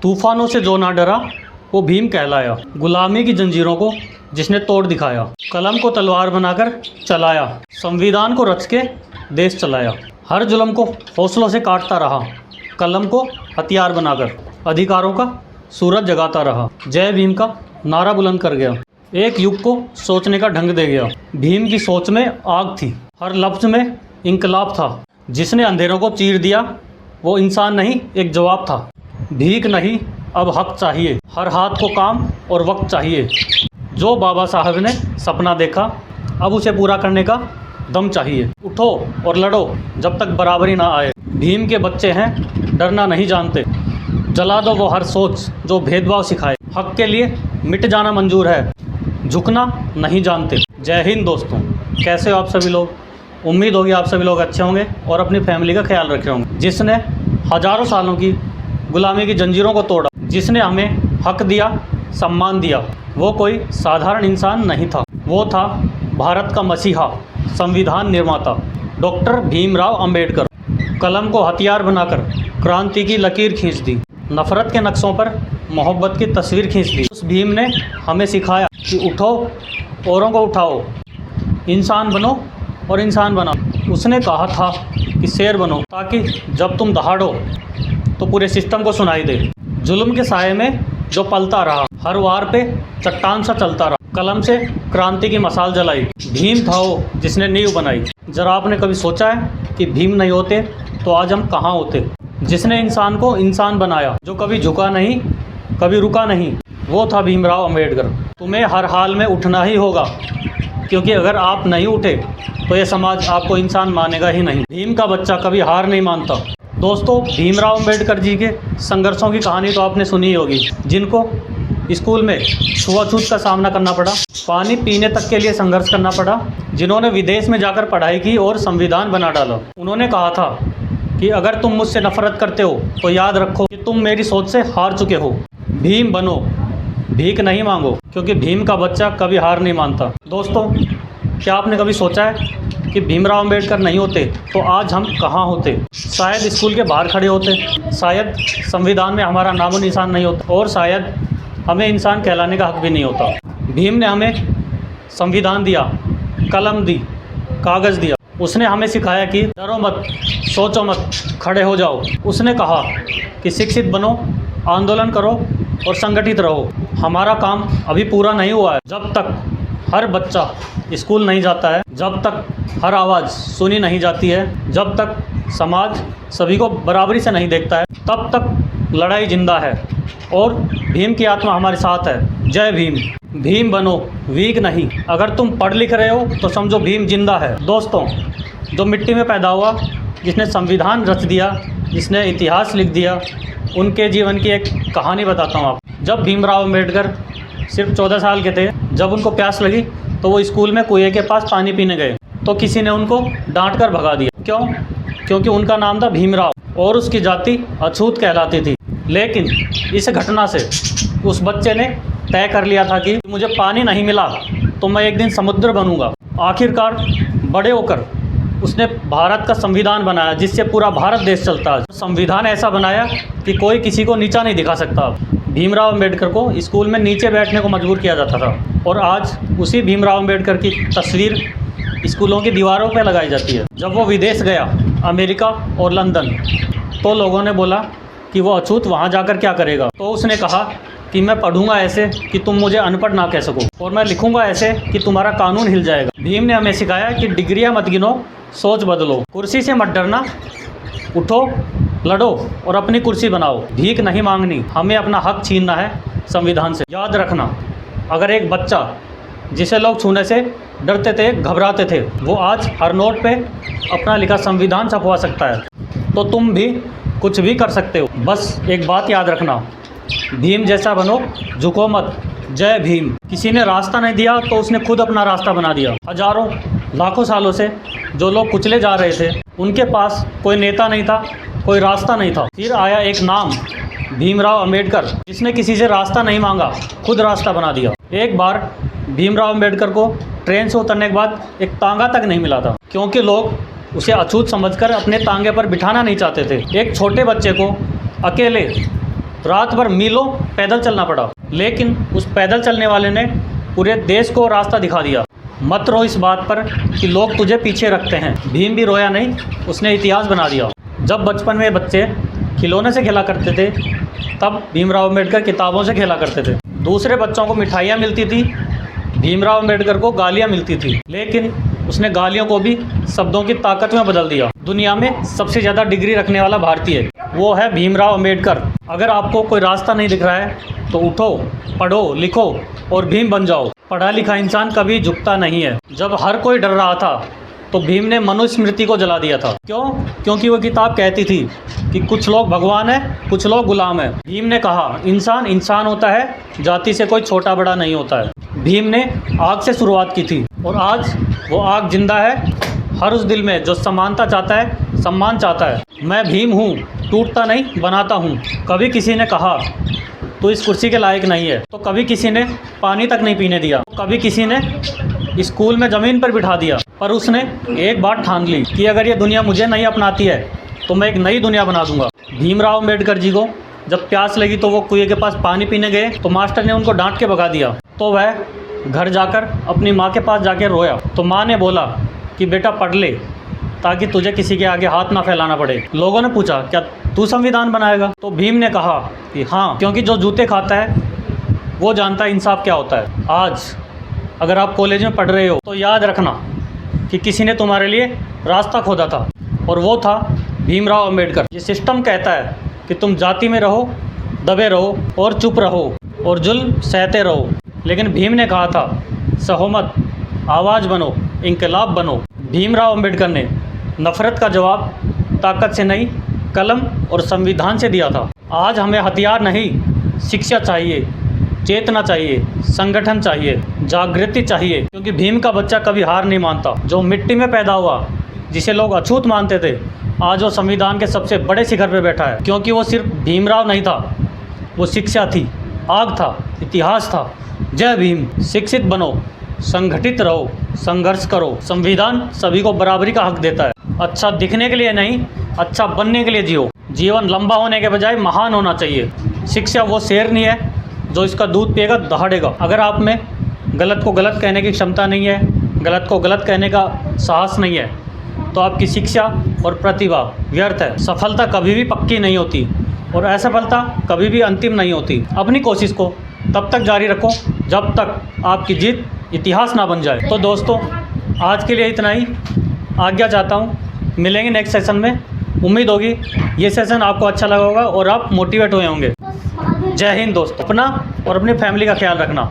तूफानों से जो ना डरा वो भीम कहलाया। गुलामी की जंजीरों को जिसने तोड़ दिखाया। कलम को तलवार बनाकर चलाया। संविधान को रच के देश चलाया। हर जुल्म को हौसलों से काटता रहा। कलम को हथियार बनाकर अधिकारों का सूरज जगाता रहा। जय भीम का नारा बुलंद कर गया। एक युग को सोचने का ढंग दे गया। भीम की सोच में आग थी, हर लफ्ज में इंकलाब था। जिसने अंधेरों को चीर दिया वो इंसान नहीं, एक जवाब था। भीख नहीं, अब हक चाहिए। हर हाथ को काम और वक्त चाहिए। जो बाबा साहब ने सपना देखा अब उसे पूरा करने का दम चाहिए। उठो और लड़ो जब तक बराबरी ना आए। भीम के बच्चे हैं, डरना नहीं जानते। जला दो वो हर सोच जो भेदभाव सिखाए। हक के लिए मिट जाना मंजूर है, झुकना नहीं जानते। जय हिंद दोस्तों, कैसे हो आप सभी लोग। उम्मीद होगी आप सभी लोग अच्छे होंगे और अपनी फैमिली का ख्याल रखे होंगे। जिसने हज़ारों सालों की गुलामी की जंजीरों को तोड़ा, जिसने हमें हक दिया, सम्मान दिया, वो कोई साधारण इंसान नहीं था। वो था भारत का मसीहा, संविधान निर्माता डॉक्टर भीमराव अंबेडकर। कलम को हथियार बनाकर क्रांति की लकीर खींच दी। नफ़रत के नक्शों पर मोहब्बत की तस्वीर खींच दी। उस भीम ने हमें सिखाया कि उठो, औरों को उठाओ, इंसान बनो और इंसान बनाओ। उसने कहा था कि शेर बनो ताकि जब तुम दहाड़ो तो पूरे सिस्टम को सुनाई दे। जुल्म के साये में जो पलता रहा, हर वार पे चट्टान सा चलता रहा। कलम से क्रांति की मसाल जलाई। भीम था वो जिसने नींव बनाई। जरा आपने कभी सोचा है कि भीम नहीं होते तो आज हम कहाँ होते। जिसने इंसान को इंसान बनाया, जो कभी झुका नहीं, कभी रुका नहीं, वो था भीमराव अंबेडकर। तुम्हें हर हाल में उठना ही होगा, क्योंकि अगर आप नहीं उठे तो ये समाज आपको इंसान मानेगा ही नहीं। भीम का बच्चा कभी हार नहीं मानता। दोस्तों, भीमराव अंबेडकर जी के संघर्षों की कहानी तो आपने सुनी होगी, जिनको स्कूल में छुआछूत का सामना करना पड़ा, पानी पीने तक के लिए संघर्ष करना पड़ा, जिन्होंने विदेश में जाकर पढ़ाई की और संविधान बना डाला। उन्होंने कहा था कि अगर तुम मुझसे नफरत करते हो तो याद रखो कि तुम मेरी सोच से हार चुके हो। भीम बनो, भीख नहीं मांगो, क्योंकि भीम का बच्चा कभी हार नहीं मानता। दोस्तों, क्या आपने कभी सोचा है कि भीमराव अंबेडकर नहीं होते तो आज हम कहाँ होते। शायद स्कूल के बाहर खड़े होते, शायद संविधान में हमारा नामो निशान नहीं होता, और शायद हमें इंसान कहलाने का हक भी नहीं होता। भीम ने हमें संविधान दिया, कलम दी, कागज़ दिया। उसने हमें सिखाया कि डरो मत, सोचो मत, खड़े हो जाओ। उसने कहा कि शिक्षित बनो, आंदोलन करो और संगठित रहो। हमारा काम अभी पूरा नहीं हुआ है। जब तक हर बच्चा स्कूल नहीं जाता है, जब तक हर आवाज़ सुनी नहीं जाती है, जब तक समाज सभी को बराबरी से नहीं देखता है, तब तक लड़ाई जिंदा है और भीम की आत्मा हमारे साथ है। जय भीम। भीम बनो, वीक नहीं। अगर तुम पढ़ लिख रहे हो तो समझो भीम जिंदा है। दोस्तों, जो मिट्टी में पैदा हुआ, जिसने संविधान रच दिया, जिसने इतिहास लिख दिया, उनके जीवन की एक कहानी बताता हूँ आप। जब भीमराव अंबेडकर सिर्फ 14 साल के थे, जब उनको प्यास लगी तो वो स्कूल में कुएं के पास पानी पीने गए, तो किसी ने उनको डांट कर भगा दिया। क्यों? क्योंकि उनका नाम था भीमराव और उसकी जाति अछूत कहलाती थी। लेकिन इस घटना से उस बच्चे ने तय कर लिया था कि मुझे पानी नहीं मिला तो मैं एक दिन समुद्र बनूंगा। आखिरकार बड़े होकर उसने भारत का संविधान बनाया, जिससे पूरा भारत देश चलता है। संविधान ऐसा बनाया कि कोई किसी को नीचा नहीं दिखा सकता। भीमराव अंबेडकर को स्कूल में नीचे बैठने को मजबूर किया जाता था, और आज उसी भीमराव अंबेडकर की तस्वीर स्कूलों की दीवारों पर लगाई जाती है। जब वो विदेश गया, अमेरिका और लंदन, तो लोगों ने बोला कि वो अछूत वहाँ जाकर क्या करेगा। तो उसने कहा कि मैं पढ़ूंगा ऐसे कि तुम मुझे अनपढ़ ना कह सको, और मैं लिखूंगा ऐसे कि तुम्हारा कानून हिल जाएगा। भीम ने हमें सिखाया कि डिग्रियां मत गिनो, सोच बदलो। कुर्सी से मत डरना, उठो, लड़ो और अपनी कुर्सी बनाओ। भीख नहीं मांगनी, हमें अपना हक छीनना है संविधान से। याद रखना, अगर एक बच्चा जिसे लोग छूने से डरते थे, घबराते थे, वो आज हर नोट पे अपना लिखा संविधान छपवा सकता है, तो तुम भी कुछ भी कर सकते हो। बस एक बात याद रखना, भीम जैसा बनो, झुको मत। जय भीम। किसी ने रास्ता नहीं दिया तो उसने खुद अपना रास्ता बना दिया। हजारों लाखों सालों से जो लोग कुचले जा रहे थे, उनके पास कोई नेता नहीं था, कोई रास्ता नहीं था। फिर आया एक नाम, भीमराव अंबेडकर, जिसने किसी से रास्ता नहीं मांगा, खुद रास्ता बना दिया। एक बार भीमराव अंबेडकर को ट्रेन से उतरने के बाद एक तांगा तक नहीं मिला था, क्योंकि लोग उसे अछूत समझकर अपने तांगे पर बिठाना नहीं चाहते थे। एक छोटे बच्चे को अकेले रात भर मीलों पैदल चलना पड़ा, लेकिन उस पैदल चलने वाले ने पूरे देश को रास्ता दिखा दिया। मत रो इस बात पर कि लोग तुझे पीछे रखते हैं। भीम भी रोया नहीं, उसने इतिहास बना दिया। जब बचपन में बच्चे खिलौने से खेला करते थे, तब भीमराव अम्बेडकर किताबों से खेला करते थे। दूसरे बच्चों को मिठाइयाँ मिलती थी, भीमराव अम्बेडकर को गालियाँ मिलती थी, लेकिन उसने गालियों को भी शब्दों की ताकत में बदल दिया। दुनिया में सबसे ज़्यादा डिग्री रखने वाला भारतीय वो है भीमराव अम्बेडकर। अगर आपको कोई रास्ता नहीं दिख रहा है तो उठो, पढ़ो, लिखो और भीम बन जाओ। पढ़ा लिखा इंसान कभी झुकता नहीं है। जब हर कोई डर रहा था तो भीम ने मनुस्मृति को जला दिया था। क्यों? क्योंकि वो किताब कहती थी कि कुछ लोग भगवान हैं, कुछ लोग गुलाम हैं। भीम ने कहा इंसान इंसान होता है, जाति से कोई छोटा बड़ा नहीं होता है। भीम ने आग से शुरुआत की थी और आज वो आग जिंदा है हर उस दिल में जो समानता चाहता है, सम्मान चाहता है। मैं भीम हूँ, टूटता नहीं बनाता हूँ। कभी किसी ने कहा तो इस कुर्सी के लायक नहीं है, तो कभी किसी ने पानी तक नहीं पीने दिया, कभी किसी ने स्कूल में ज़मीन पर बिठा दिया, पर उसने एक बात ठान ली कि अगर ये दुनिया मुझे नहीं अपनाती है तो मैं एक नई दुनिया बना दूंगा। भीमराव अम्बेडकर जी को जब प्यास लगी तो वो कुएं के पास पानी पीने गए तो मास्टर ने उनको डांट के भगा दिया। तो वह घर जाकर अपनी माँ के पास जाकर रोया। तो माँ ने बोला कि बेटा पढ़ ले ताकि तुझे किसी के आगे हाथ ना फैलाना पड़े। लोगों ने पूछा क्या तू संविधान बनाएगा? तो भीम ने कहा कि हाँ, क्योंकि जो जूते खाता है वो जानता है इंसाफ क्या होता है। आज अगर आप कॉलेज में पढ़ रहे हो तो याद रखना कि किसी ने तुम्हारे लिए रास्ता खोदा था और वो था भीमराव अम्बेडकर। ये सिस्टम कहता है कि तुम जाति में रहो, दबे रहो और चुप रहो और जुल्म सहते रहो, लेकिन भीम ने कहा था सहो मत, आवाज़ बनो, इंकलाब बनो। भीमराव अम्बेडकर ने नफ़रत का जवाब ताकत से नहीं, कलम और संविधान से दिया था। आज हमें हथियार नहीं, शिक्षा चाहिए, चेतना चाहिए, संगठन चाहिए, जागृति चाहिए, क्योंकि भीम का बच्चा कभी हार नहीं मानता। जो मिट्टी में पैदा हुआ, जिसे लोग अछूत मानते थे, आज वो संविधान के सबसे बड़े शिखर पर बैठा है। क्योंकि वो सिर्फ भीमराव नहीं था, वो शिक्षा थी, आग था, इतिहास था। जय भीम। शिक्षित बनो, संगठित रहो, संघर्ष करो। संविधान सभी को बराबरी का हक देता है। अच्छा दिखने के लिए नहीं, अच्छा बनने के लिए जियो। जीवन लंबा होने के बजाय महान होना चाहिए। शिक्षा वो शेरनी है जो इसका दूध पिएगा दहाड़ेगा। अगर आप में गलत को गलत कहने की क्षमता नहीं है, गलत को गलत कहने का साहस नहीं है, तो आपकी शिक्षा और प्रतिभा व्यर्थ है। सफलता कभी भी पक्की नहीं होती और असफलता कभी भी अंतिम नहीं होती। अपनी कोशिश को तब तक जारी रखो जब तक आपकी जीत इतिहास ना बन जाए। तो दोस्तों, आज के लिए इतना ही। आज्ञा चाहता हूँ, मिलेंगे नेक्स्ट सेशन में। उम्मीद होगी ये सेशन आपको अच्छा लगा होगा और आप मोटिवेट हुए होंगे। जय हिंद दोस्तों। अपना और अपनी फैमिली का ख्याल रखना।